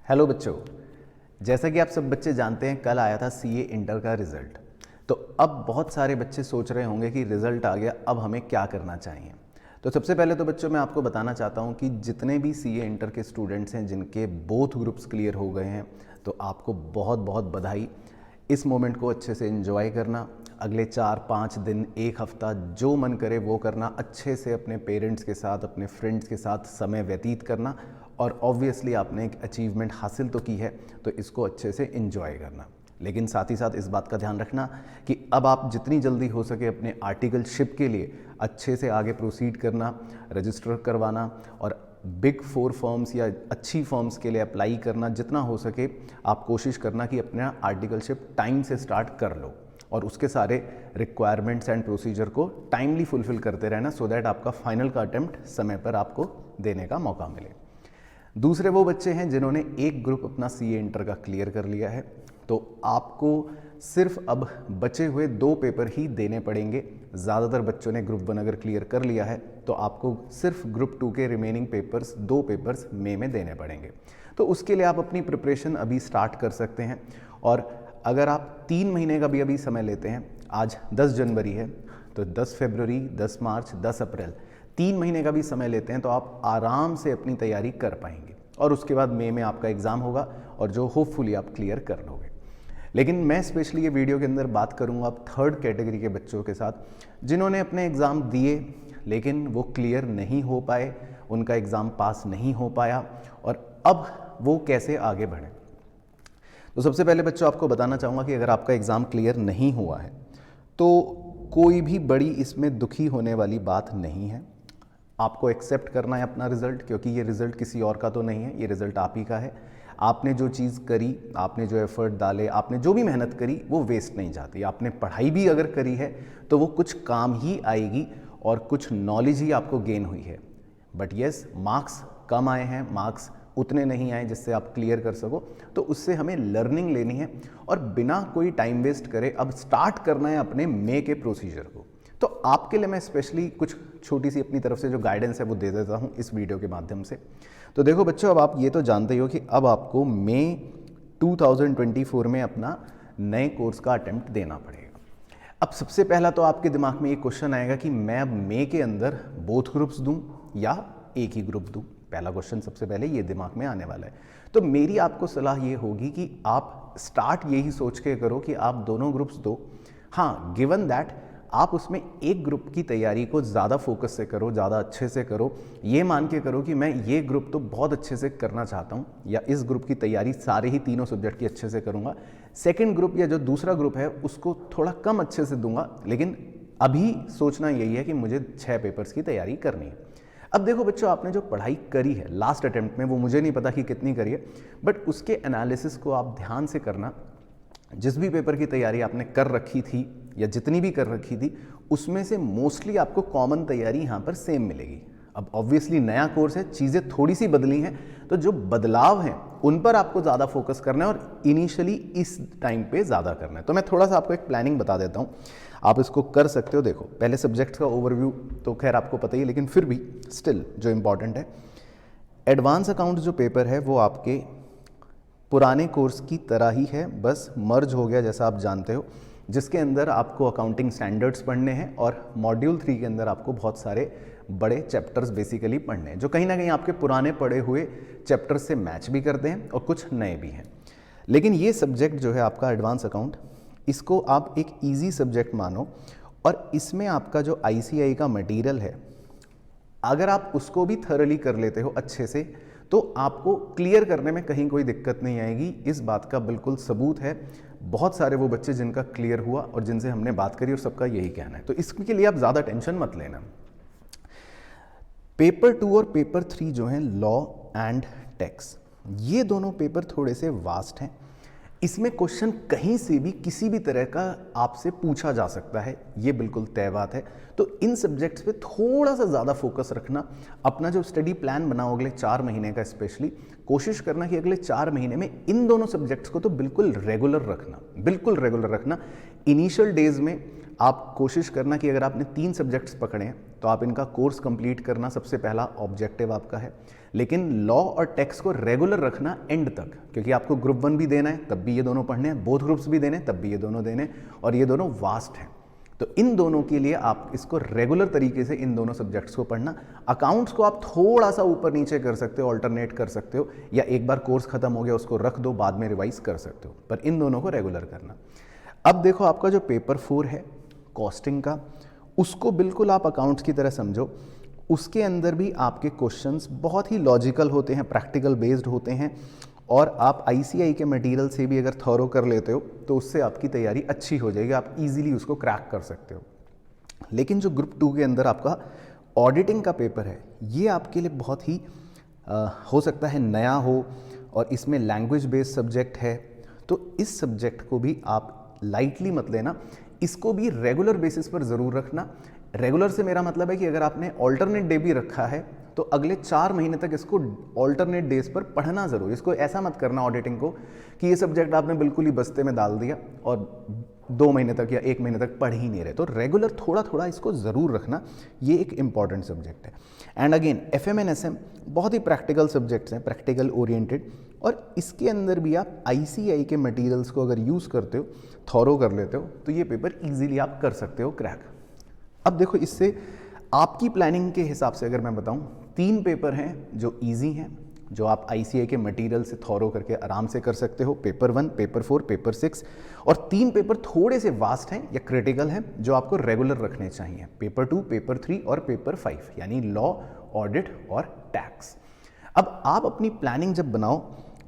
Hello बच्चों, जैसा कि आप सब बच्चे जानते हैं कल आया था सीए इंटर का रिज़ल्ट। तो अब बहुत सारे बच्चे सोच रहे होंगे कि रिज़ल्ट आ गया, अब हमें क्या करना चाहिए। तो सबसे पहले तो बच्चों मैं आपको बताना चाहता हूं कि जितने भी सीए इंटर के स्टूडेंट्स हैं जिनके बोथ ग्रुप्स क्लियर हो गए हैं, तो आपको बहुत बहुत बधाई। इस मोमेंट को अच्छे से एंजॉय करना, अगले 4-5 दिन, एक हफ्ता जो मन करे वो करना, अच्छे से अपने पेरेंट्स के साथ, अपने फ्रेंड्स के साथ समय व्यतीत करना। और ऑब्वियसली आपने एक अचीवमेंट हासिल तो की है, तो इसको अच्छे से एंजॉय करना। लेकिन साथ ही साथ इस बात का ध्यान रखना कि अब आप जितनी जल्दी हो सके अपने आर्टिकलशिप के लिए अच्छे से आगे प्रोसीड करना, रजिस्टर करवाना और बिग 4 फर्म्स या अच्छी फर्म्स के लिए अप्लाई करना। जितना हो सके आप कोशिश करना कि अपना आर्टिकलशिप टाइम से स्टार्ट कर लो और उसके सारे रिक्वायरमेंट्स एंड प्रोसीजर को टाइमली फुलफिल करते रहना, सो दैट आपका फाइनल का अटेम्प्ट समय पर आपको देने का मौका मिले। दूसरे वो बच्चे हैं जिन्होंने एक ग्रुप अपना सीए इंटर का क्लियर कर लिया है, तो आपको सिर्फ अब बचे हुए 2 पेपर ही देने पड़ेंगे। ज़्यादातर बच्चों ने ग्रुप 1 अगर क्लियर कर लिया है तो आपको सिर्फ ग्रुप 2 के रिमेनिंग पेपर्स 2 पेपर्स मई में देने पड़ेंगे। तो उसके लिए आप अपनी प्रिपरेशन अभी स्टार्ट कर सकते हैं। और अगर आप 3 महीने का भी अभी समय लेते हैं, आज 10 जनवरी है तो 10 फरवरी, 10 मार्च, 10 अप्रैल 3 महीने का भी समय लेते हैं तो आप आराम से अपनी तैयारी कर पाएंगे। और उसके बाद मई में आपका एग्ज़ाम होगा और जो होपफुली आप क्लियर कर लोगे। लेकिन मैं स्पेशली ये वीडियो के अंदर बात करूंगा अब 3rd कैटेगरी के बच्चों के साथ, जिन्होंने अपने एग्ज़ाम दिए लेकिन वो क्लियर नहीं हो पाए, उनका एग्ज़ाम पास नहीं हो पाया और अब वो कैसे आगे बढ़ें। तो सबसे पहले बच्चों आपको बताना चाहूँगा कि अगर आपका एग्ज़ाम क्लियर नहीं हुआ है तो कोई भी बड़ी इसमें दुखी होने वाली बात नहीं है। आपको एक्सेप्ट करना है अपना रिज़ल्ट, क्योंकि ये रिज़ल्ट किसी और का तो नहीं है, ये रिज़ल्ट आप ही का है। आपने जो चीज़ करी, आपने जो एफर्ट डाले, आपने जो भी मेहनत करी वो वेस्ट नहीं जाती। आपने पढ़ाई भी अगर करी है तो वो कुछ काम ही आएगी और कुछ नॉलेज ही आपको गेन हुई है। बट येस, मार्क्स कम आए हैं, मार्क्स उतने नहीं आए जिससे आप क्लियर कर सको, तो उससे हमें लर्निंग लेनी है और बिना कोई टाइम वेस्ट करे अब स्टार्ट करना है अपने मई के प्रोसीजर को। तो आपके लिए मैं स्पेशली कुछ छोटी सी अपनी तरफ से जो गाइडेंस है वो दे देता हूँ इस वीडियो के माध्यम से। तो देखो बच्चों, अब आप ये तो जानते ही हो कि अब आपको मई 2024 में अपना नए कोर्स का अटेम्प्ट देना पड़ेगा। अब सबसे पहला तो आपके दिमाग में ये क्वेश्चन आएगा कि मैं अब मई के अंदर बोथ ग्रुप्स दूं या एक ही ग्रुप दूं। पहला क्वेश्चन सबसे पहले ये दिमाग में आने वाला है। तो मेरी आपको सलाह ये होगी कि आप स्टार्ट यही सोच के करो कि आप दोनों ग्रुप्स दो। हाँ, गिवन दैट आप उसमें एक ग्रुप की तैयारी को ज़्यादा फोकस से करो, ज़्यादा अच्छे से करो, ये मान के करो कि मैं ये ग्रुप तो बहुत अच्छे से करना चाहता हूँ या इस ग्रुप की तैयारी सारे ही तीनों सब्जेक्ट की अच्छे से करूँगा। सेकंड ग्रुप या जो दूसरा ग्रुप है उसको थोड़ा कम अच्छे से दूंगा, लेकिन अभी सोचना यही है कि मुझे 6 पेपर्स की तैयारी करनी है। अब देखो बच्चों, आपने जो पढ़ाई करी है लास्ट अटेम्प्ट में, वो मुझे नहीं पता कि कितनी करी है, बट उसके एनालिसिस को आप ध्यान से करना। जिस भी पेपर की तैयारी आपने कर रखी थी या जितनी भी कर रखी थी, उसमें से मोस्टली आपको कॉमन तैयारी यहाँ पर सेम मिलेगी। अब ऑब्वियसली नया कोर्स है, चीज़ें थोड़ी सी बदली हैं, तो जो बदलाव हैं उन पर आपको ज़्यादा फोकस करना है और इनिशियली इस टाइम पे ज़्यादा करना है। तो मैं थोड़ा सा आपको एक प्लानिंग बता देता हूँ, आप इसको कर सकते हो। देखो, पहले सब्जेक्ट्स का ओवरव्यू तो खैर आपको पता ही है, लेकिन फिर भी स्टिल जो इम्पॉर्टेंट है, एडवांस अकाउंट्स जो पेपर है वो आपके पुराने कोर्स की तरह ही है, बस मर्ज हो गया जैसा आप जानते हो, जिसके अंदर आपको अकाउंटिंग स्टैंडर्ड्स पढ़ने हैं और मॉड्यूल 3 के अंदर आपको बहुत सारे बड़े चैप्टर्स बेसिकली पढ़ने हैं जो कहीं ना कहीं आपके पुराने पढ़े हुए चैप्टर्स से मैच भी करते हैं और कुछ नए भी हैं। लेकिन ये सब्जेक्ट जो है आपका एडवांस अकाउंट, इसको आप एक ईजी सब्जेक्ट मानो और इसमें आपका जो ICAI का मटीरियल है, अगर आप उसको भी थरली कर लेते हो अच्छे से, तो आपको क्लियर करने में कहीं कोई दिक्कत नहीं आएगी। इस बात का बिल्कुल सबूत है, बहुत सारे वो बच्चे जिनका क्लियर हुआ और जिनसे हमने बात करी और सबका यही कहना है। तो इसके लिए आप ज़्यादा टेंशन मत लेना। पेपर 2 और पेपर 3 जो हैं, लॉ एंड टैक्स, ये दोनों पेपर थोड़े से वास्ट हैं। इसमें क्वेश्चन कहीं से भी किसी भी तरह का आपसे पूछा जा सकता है, ये बिल्कुल तय बात है। तो इन सब्जेक्ट्स पे थोड़ा सा ज़्यादा फोकस रखना। अपना जो स्टडी प्लान बनाओ अगले 4 महीने का, स्पेशली कोशिश करना कि अगले 4 महीने में इन दोनों सब्जेक्ट्स को तो बिल्कुल रेगुलर रखना, बिल्कुल रेगुलर रखना। इनिशियल डेज में आप कोशिश करना कि अगर आपने 3 सब्जेक्ट्स पकड़े हैं तो आप इनका कोर्स कंप्लीट करना सबसे पहला ऑब्जेक्टिव आपका है। लेकिन लॉ और टैक्स को रेगुलर रखना एंड तक, क्योंकि आपको ग्रुप 1 भी देना है तब भी ये दोनों पढ़ने हैं, बोथ ग्रुप्स भी देने तब भी ये दोनों देने, और ये दोनों वास्ट हैं। तो इन दोनों के लिए आप इसको रेगुलर तरीके से इन दोनों सब्जेक्ट्स को पढ़ना। अकाउंट्स को आप थोड़ा सा ऊपर नीचे कर सकते हो, ऑल्टरनेट कर सकते हो, या एक बार कोर्स खत्म हो गया उसको रख दो, बाद में रिवाइज कर सकते हो, पर इन दोनों को रेगुलर करना। अब देखो आपका जो पेपर 4 है कॉस्टिंग का, उसको बिल्कुल आप अकाउंट्स की तरह समझो। उसके अंदर भी आपके क्वेश्चंस बहुत ही लॉजिकल होते हैं, प्रैक्टिकल बेस्ड होते हैं, और आप आईसीआई के मटेरियल से भी अगर थॉरो कर लेते हो तो उससे आपकी तैयारी अच्छी हो जाएगी, आप इजीली उसको क्रैक कर सकते हो। लेकिन जो ग्रुप 2 के अंदर आपका ऑडिटिंग का पेपर है, ये आपके लिए बहुत ही हो सकता है नया हो, और इसमें लैंग्वेज बेस्ड सब्जेक्ट है, तो इस सब्जेक्ट को भी आप लाइटली मत लेना, इसको भी रेगुलर बेसिस पर ज़रूर रखना। रेगुलर से मेरा मतलब है कि अगर आपने ऑल्टरनेट डे भी रखा है तो अगले 4 महीने तक इसको ऑल्टरनेट डेज पर पढ़ना ज़रूर। इसको ऐसा मत करना ऑडिटिंग को कि ये सब्जेक्ट आपने बिल्कुल ही बस्ते में डाल दिया और 2 महीने तक या 1 महीने तक पढ़ ही नहीं रहे। तो रेगुलर थोड़ा थोड़ा इसको ज़रूर रखना, ये एक इंपॉर्टेंट सब्जेक्ट है। And again FM and SM बहुत ही प्रैक्टिकल सब्जेक्ट्स हैं, प्रैक्टिकल ओरिएंटेड, और इसके अंदर भी आप ICAI के मटेरियल्स को अगर यूज़ करते हो, थॉरो कर लेते हो, तो ये पेपर ईजिली आप कर सकते हो क्रैक। अब देखो, इससे आपकी प्लानिंग के हिसाब से अगर मैं बताऊं, 3 पेपर हैं जो इजी हैं, जो आप ICAI के मटेरियल से थॉरो करके आराम से कर सकते हो, पेपर 1, पेपर 4, पेपर 6, और 3 पेपर थोड़े से वास्ट हैं या क्रिटिकल हैं जो आपको रेगुलर रखने चाहिए, पेपर 2, पेपर 3 और पेपर 5, यानी लॉ, ऑडिट और टैक्स। अब आप अपनी प्लानिंग जब बनाओ,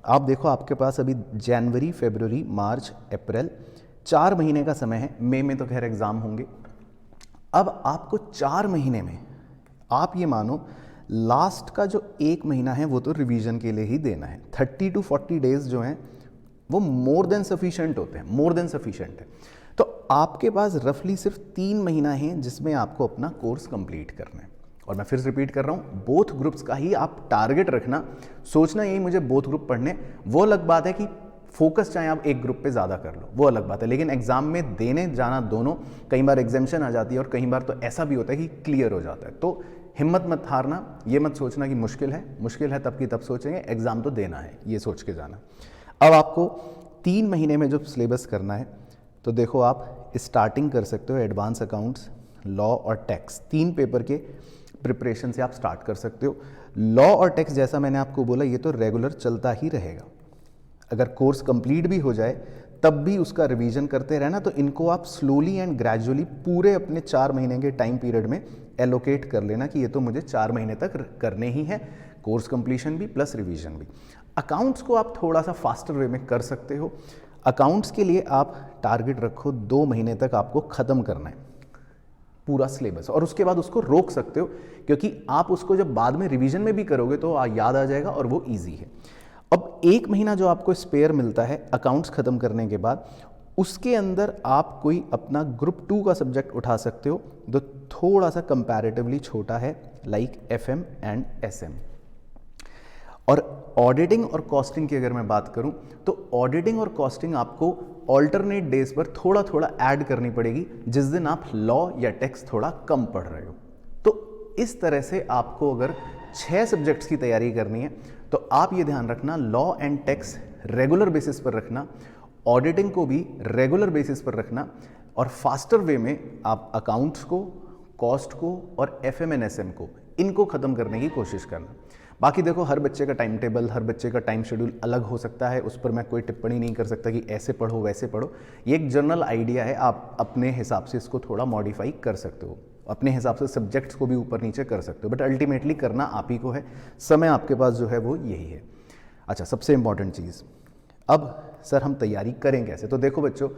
आप देखो आपके पास अभी जनवरी, फरवरी, मार्च, अप्रैल 4 महीने का समय है। मई में तो खैर एग्ज़ाम होंगे। अब आपको 4 महीने में आप ये मानो लास्ट का जो 1 महीना है वो तो रिवीजन के लिए ही देना है। 30 to 40 डेज जो हैं वो मोर देन सफिशेंट होते हैं, मोर देन सफिशेंट है। तो आपके पास रफली सिर्फ 3 महीना है जिसमें आपको अपना कोर्स कंप्लीट करना है। और मैं फिर से रिपीट कर रहा हूँ, बोथ ग्रुप्स का ही आप टारगेट रखना, सोचना यही मुझे बोथ ग्रुप पढ़ने। वो अलग बात है कि फोकस चाहे आप एक ग्रुप पे ज़्यादा कर लो, वो अलग बात है, लेकिन एग्जाम में देने जाना दोनों, कई बार एग्जामिशन आ जाती है और कई बार तो ऐसा भी होता है कि क्लियर हो जाता है। तो हिम्मत मत हारना, ये मत सोचना कि मुश्किल है तब की तब सोचेंगे, एग्जाम तो देना है, ये सोच के जाना। अब आपको 3 महीने में जो सिलेबस करना है, तो देखो आप स्टार्टिंग कर सकते हो एडवांस अकाउंट्स, लॉ और टैक्स, 3 पेपर के प्रिपरेशन से आप स्टार्ट कर सकते हो। लॉ और टैक्स जैसा मैंने आपको बोला, ये तो रेगुलर चलता ही रहेगा। अगर कोर्स कंप्लीट भी हो जाए तब भी उसका रिवीजन करते रहना। तो इनको आप स्लोली एंड ग्रेजुअली पूरे अपने 4 महीने के टाइम पीरियड में एलोकेट कर लेना कि ये तो मुझे 4 महीने तक करने ही है, कोर्स कंप्लीशन भी प्लस रिवीजन भी। अकाउंट्स को आप थोड़ा सा फास्टर वे में कर सकते हो। अकाउंट्स के लिए आप टारगेट रखो 2 महीने तक आपको ख़त्म करना है पूरा सिलेबस, और उसके बाद उसको रोक सकते हो, क्योंकि आप उसको जब बाद में रिवीजन में भी करोगे तो याद आ जाएगा और वो ईजी है। अब 1 महीना जो आपको स्पेयर मिलता है अकाउंट्स ख़त्म करने के बाद, उसके अंदर आप कोई अपना ग्रुप 2 का सब्जेक्ट उठा सकते हो जो थोड़ा सा कंपैरेटिवली छोटा है, लाइक FM एंड SM। और ऑडिटिंग और कॉस्टिंग की अगर मैं बात करूं, तो ऑडिटिंग और कॉस्टिंग आपको ऑल्टरनेट डेज पर थोड़ा थोड़ा ऐड करनी पड़ेगी, जिस दिन आप लॉ या टैक्स थोड़ा कम पढ़ रहे हो। तो इस तरह से आपको अगर 6 सब्जेक्ट्स की तैयारी करनी है तो आप ये ध्यान रखना, law and tax regular basis पर रखना, ऑडिटिंग को भी रेगुलर बेसिस पर रखना, और फास्टर वे में आप अकाउंट्स को, कॉस्ट को और FM एंड SM को, इनको ख़त्म करने की कोशिश करना। बाकी देखो, हर बच्चे का टाइम टेबल, हर बच्चे का टाइम शेड्यूल अलग हो सकता है, उस पर मैं कोई टिप्पणी नहीं कर सकता कि ऐसे पढ़ो वैसे पढ़ो। ये एक जनरल आइडिया है, आप अपने हिसाब से इसको थोड़ा मॉडिफाई कर सकते हो, अपने हिसाब से सब्जेक्ट्स को भी ऊपर नीचे कर सकते हो, बट अल्टीमेटली करना आप ही को है। समय आपके पास जो है वो यही है। अच्छा, सबसे इम्पॉर्टेंट चीज़, अब सर हम तैयारी करें कैसे? तो देखो बच्चों,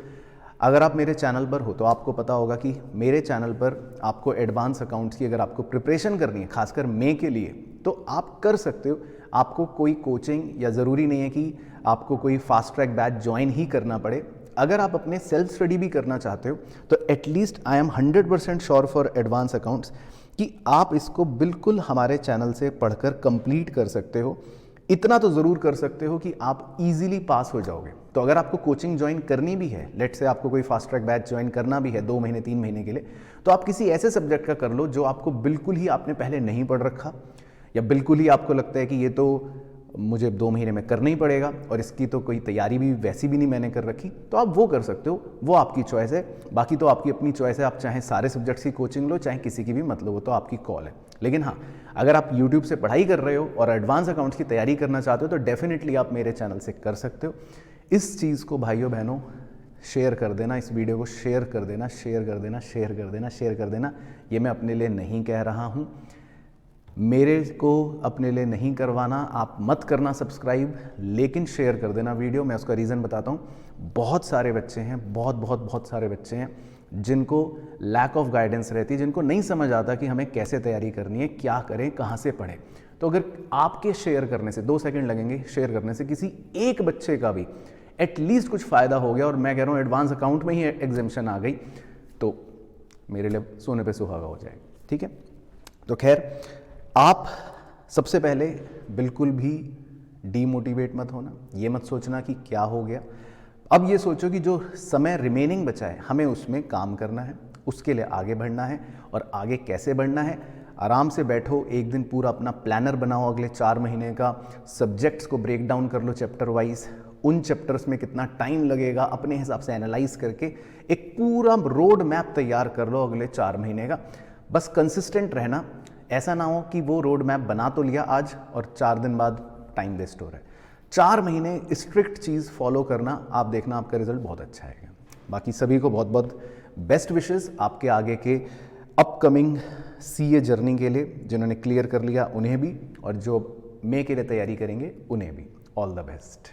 अगर आप मेरे चैनल पर हो तो आपको पता होगा कि मेरे चैनल पर आपको एडवांस अकाउंट्स की अगर आपको प्रिपरेशन करनी है, खासकर मई के लिए, तो आप कर सकते हो। आपको कोई कोचिंग या ज़रूरी नहीं है कि आपको कोई फास्ट ट्रैक बैच ज्वाइन ही करना पड़े। अगर आप अपने सेल्फ स्टडी भी करना चाहते हो तो at least I am 100% sure for advance accounts कि आप इसको बिल्कुल हमारे चैनल से पढ़कर कंप्लीट कर सकते हो। इतना तो ज़रूर कर सकते हो कि आप इजीली पास हो जाओगे। तो अगर आपको कोचिंग ज्वाइन करनी भी है, लेट से आपको कोई फास्ट ट्रैक बैच ज्वाइन करना भी है 2 महीने 3 महीने के लिए, तो आप किसी ऐसे सब्जेक्ट का कर लो जो आपको बिल्कुल ही आपने पहले नहीं पढ़ रखा, या बिल्कुल ही आपको लगता है कि ये तो मुझे 2 महीने में करना ही पड़ेगा और इसकी तो कोई तैयारी भी वैसी भी नहीं मैंने कर रखी, तो आप वो कर सकते हो, वो आपकी चॉइस है। बाकी तो आपकी अपनी चॉइस है, आप चाहे सारे सब्जेक्ट्स की कोचिंग लो, चाहे किसी की भी, मतलब वो तो आपकी कॉल है। लेकिन हाँ, अगर आप यूट्यूब से पढ़ाई कर रहे हो और एडवांस अकाउंट्स की तैयारी करना चाहते हो तो डेफिनेटली आप मेरे चैनल से कर सकते हो। इस चीज़ को भाइयों बहनों शेयर कर देना, इस वीडियो को शेयर कर देना, शेयर कर देना, शेयर कर देना, शेयर कर देना। ये मैं अपने लिए नहीं कह रहा हूँ, मेरे को अपने लिए नहीं करवाना, आप मत करना सब्सक्राइब, लेकिन शेयर कर देना वीडियो। मैं उसका रीज़न बताता हूँ। बहुत सारे बच्चे हैं, बहुत सारे बच्चे हैं जिनको लैक ऑफ गाइडेंस रहती है, जिनको नहीं समझ आता कि हमें कैसे तैयारी करनी है, क्या करें, कहाँ से पढ़ें। तो अगर आपके शेयर करने से 2 सेकंड लगेंगे, शेयर करने से किसी एक बच्चे का भी एटलीस्ट कुछ फ़ायदा हो गया, और मैं कह रहा हूँ एडवांस अकाउंट में ही एग्जामिशन आ गई, तो मेरे लिए सोने पे सुहागा हो जाएगा। ठीक है, तो खैर, आप सबसे पहले बिल्कुल भी डीमोटिवेट मत होना, ये मत सोचना कि क्या हो गया। अब ये सोचो कि जो समय रिमेनिंग बचा है हमें उसमें काम करना है, उसके लिए आगे बढ़ना है। और आगे कैसे बढ़ना है, आराम से बैठो, एक दिन पूरा अपना प्लानर बनाओ अगले 4 महीने का, सब्जेक्ट्स को ब्रेक डाउन कर लो चैप्टर वाइज, उन चैप्टर्स में कितना टाइम लगेगा अपने हिसाब से एनालाइज करके एक पूरा रोड मैप तैयार कर लो अगले 4 महीने का। बस कंसिस्टेंट रहना, ऐसा ना हो कि वो रोड मैप बना तो लिया आज और 4 दिन बाद टाइम वेस्ट हो रहा है। 4 महीने स्ट्रिक्ट चीज़ फॉलो करना, आप देखना आपका रिजल्ट बहुत अच्छा आएगा। बाकी सभी को बहुत बहुत बेस्ट विशेस आपके आगे के अपकमिंग सीए जर्नी के लिए। जिन्होंने क्लियर कर लिया उन्हें भी, और जो मे के लिए तैयारी करेंगे उन्हें भी, ऑल द बेस्ट।